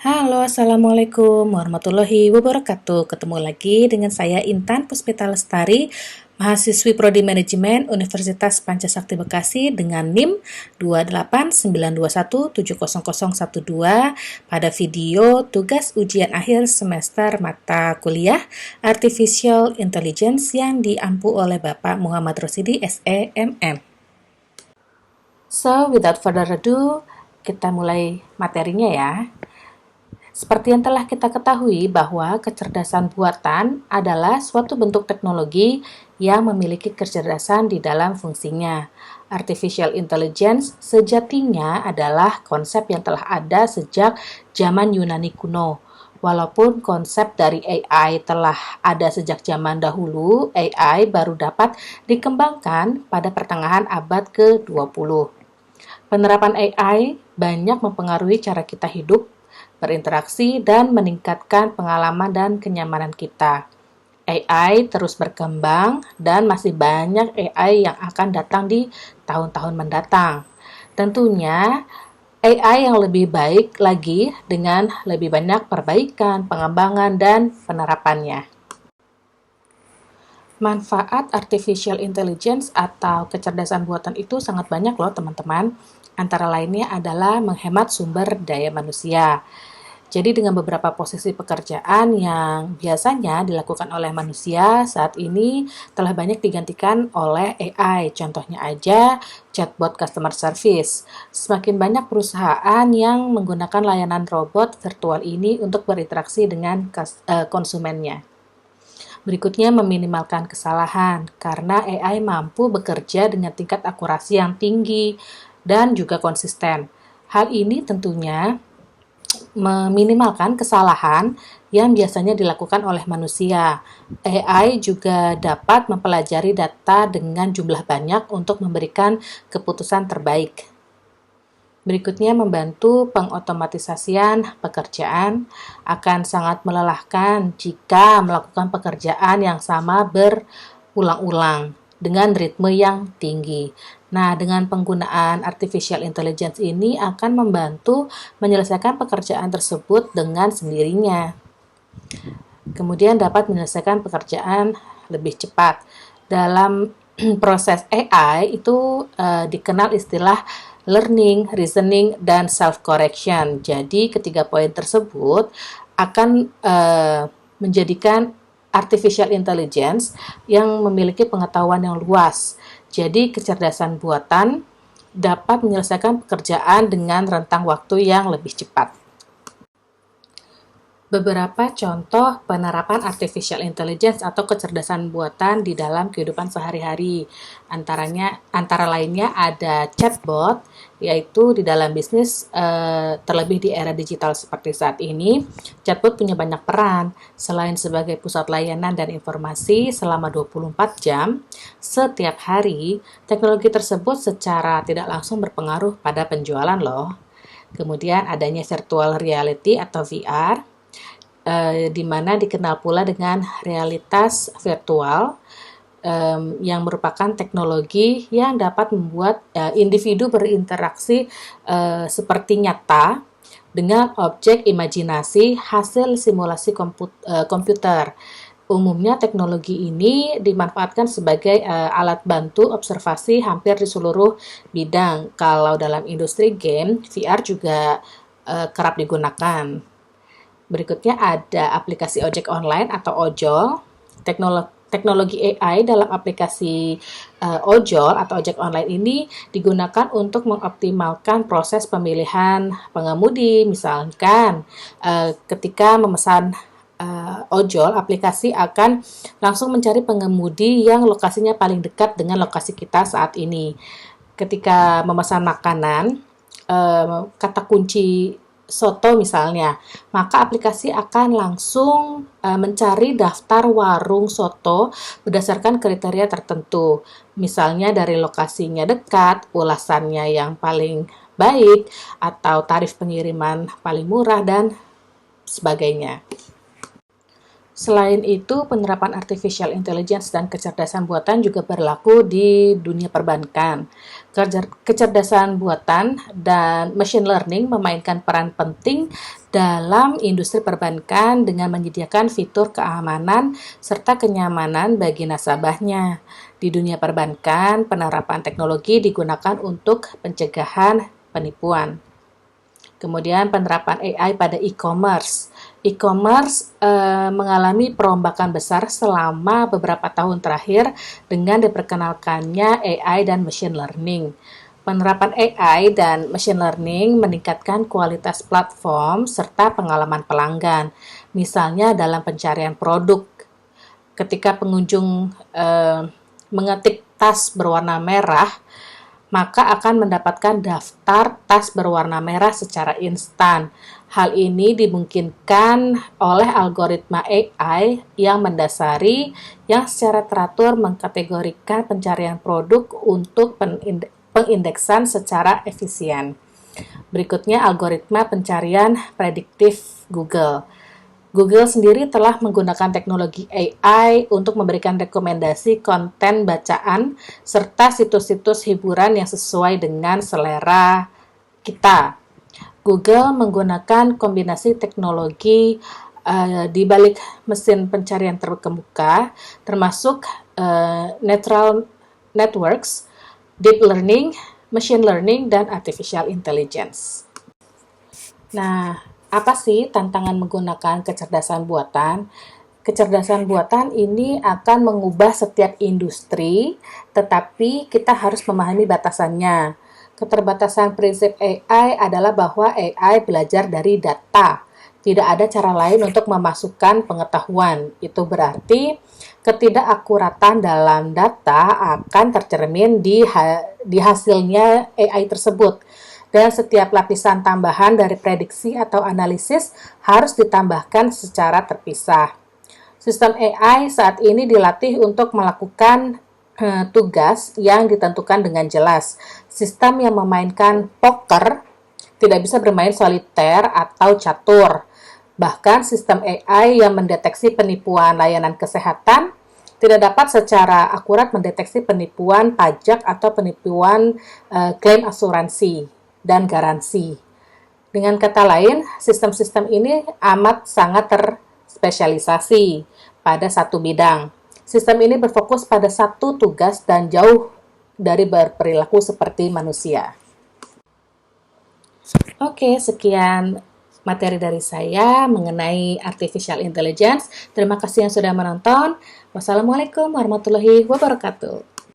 Halo, Assalamualaikum warahmatullahi wabarakatuh. Ketemu lagi dengan saya Intan Puspita Lestari, mahasiswi Prodi Manajemen Universitas Pancasakti Bekasi dengan NIM 28921700012 pada video tugas ujian akhir semester mata kuliah Artificial Intelligence yang diampu oleh Bapak Muhammad Rosidi SEMM. So, without further ado, kita mulai materinya ya. Seperti yang telah kita ketahui bahwa kecerdasan buatan adalah suatu bentuk teknologi yang memiliki kecerdasan di dalam fungsinya. Artificial intelligence sejatinya adalah konsep yang telah ada sejak zaman Yunani kuno. Walaupun konsep dari AI telah ada sejak zaman dahulu, AI baru dapat dikembangkan pada pertengahan abad ke-20. Penerapan AI banyak mempengaruhi cara kita hidup, berinteraksi, dan meningkatkan pengalaman dan kenyamanan kita. AI terus berkembang dan masih banyak AI yang akan datang di tahun-tahun mendatang. Tentunya AI yang lebih baik lagi dengan lebih banyak perbaikan, pengembangan, dan penerapannya. Manfaat artificial intelligence atau kecerdasan buatan itu sangat banyak loh teman-teman. Antara lainnya adalah menghemat sumber daya manusia. Jadi dengan beberapa posisi pekerjaan yang biasanya dilakukan oleh manusia saat ini telah banyak digantikan oleh AI. Contohnya aja chatbot customer service. Semakin banyak perusahaan yang menggunakan layanan robot virtual ini untuk berinteraksi dengan konsumennya. Berikutnya, meminimalkan kesalahan, karena AI mampu bekerja dengan tingkat akurasi yang tinggi dan juga konsisten. Hal ini tentunya meminimalkan kesalahan yang biasanya dilakukan oleh manusia. AI juga dapat mempelajari data dengan jumlah banyak untuk memberikan keputusan terbaik. Berikutnya, membantu pengotomatisasian pekerjaan. Akan sangat melelahkan jika melakukan pekerjaan yang sama berulang-ulang dengan ritme yang tinggi. Nah, dengan penggunaan artificial intelligence ini akan membantu menyelesaikan pekerjaan tersebut dengan sendirinya. Kemudian dapat menyelesaikan pekerjaan lebih cepat. Dalam proses AI itu dikenal istilah learning, reasoning, dan self-correction. Jadi, ketiga poin tersebut akan menjadikan artificial intelligence yang memiliki pengetahuan yang luas. Jadi, kecerdasan buatan dapat menyelesaikan pekerjaan dengan rentang waktu yang lebih cepat. Beberapa contoh penerapan artificial intelligence atau kecerdasan buatan di dalam kehidupan sehari-hari. Antara lainnya ada chatbot, yaitu di dalam bisnis, terlebih di era digital seperti saat ini, chatbot punya banyak peran. Selain sebagai pusat layanan dan informasi selama 24 jam, setiap hari, teknologi tersebut secara tidak langsung berpengaruh pada penjualan loh. Kemudian adanya virtual reality atau VR, di mana dikenal pula dengan realitas virtual, yang merupakan teknologi yang dapat membuat individu berinteraksi seperti nyata dengan objek imajinasi hasil simulasi komputer. Umumnya teknologi ini dimanfaatkan sebagai alat bantu observasi hampir di seluruh bidang. Kalau dalam industri game, VR juga kerap digunakan. Berikutnya ada aplikasi ojek online atau ojol. Teknologi AI dalam aplikasi ojol atau ojek online ini digunakan untuk mengoptimalkan proses pemilihan pengemudi. Misalkan ketika memesan ojol, aplikasi akan langsung mencari pengemudi yang lokasinya paling dekat dengan lokasi kita saat ini. Ketika memesan makanan, kata kunci soto misalnya, maka aplikasi akan langsung mencari daftar warung soto berdasarkan kriteria tertentu. Misalnya dari lokasinya dekat, ulasannya yang paling baik, atau tarif pengiriman paling murah, dan sebagainya. Selain itu, penerapan artificial intelligence dan kecerdasan buatan juga berlaku di dunia perbankan. Kecerdasan buatan dan machine learning memainkan peran penting dalam industri perbankan dengan menyediakan fitur keamanan serta kenyamanan bagi nasabahnya. Di dunia perbankan, penerapan teknologi digunakan untuk pencegahan penipuan. Kemudian penerapan AI pada e-commerce. E-commerce mengalami perombakan besar selama beberapa tahun terakhir dengan diperkenalkannya AI dan machine learning. Penerapan AI dan machine learning meningkatkan kualitas platform serta pengalaman pelanggan. Misalnya dalam pencarian produk, ketika pengunjung mengetik tas berwarna merah, maka akan mendapatkan daftar tas berwarna merah secara instan. Hal ini dimungkinkan oleh algoritma AI yang mendasari yang secara teratur mengkategorikan pencarian produk untuk pengindeksan secara efisien. Berikutnya algoritma pencarian prediktif Google. Google sendiri telah menggunakan teknologi AI untuk memberikan rekomendasi konten bacaan serta situs-situs hiburan yang sesuai dengan selera kita. Google menggunakan kombinasi teknologi di balik mesin pencarian terkemuka, termasuk neural networks, deep learning, machine learning, dan artificial intelligence. Nah, apa sih tantangan menggunakan kecerdasan buatan? Kecerdasan buatan ini akan mengubah setiap industri, tetapi kita harus memahami batasannya. Keterbatasan prinsip AI adalah bahwa AI belajar dari data. Tidak ada cara lain untuk memasukkan pengetahuan. Itu berarti ketidakakuratan dalam data akan tercermin di hasilnya AI tersebut. Dan setiap lapisan tambahan dari prediksi atau analisis harus ditambahkan secara terpisah. Sistem AI saat ini dilatih untuk melakukan tugas yang ditentukan dengan jelas. Sistem yang memainkan poker tidak bisa bermain soliter atau catur. Bahkan sistem AI yang mendeteksi penipuan layanan kesehatan tidak dapat secara akurat mendeteksi penipuan pajak atau penipuan klaim asuransi dan garansi. Dengan kata lain, sistem-sistem ini amat sangat terspesialisasi pada satu bidang. Sistem ini berfokus pada satu tugas dan jauh dari berperilaku seperti manusia. Oke, sekian materi dari saya mengenai artificial intelligence. Terima kasih yang sudah menonton. Wassalamualaikum warahmatullahi wabarakatuh.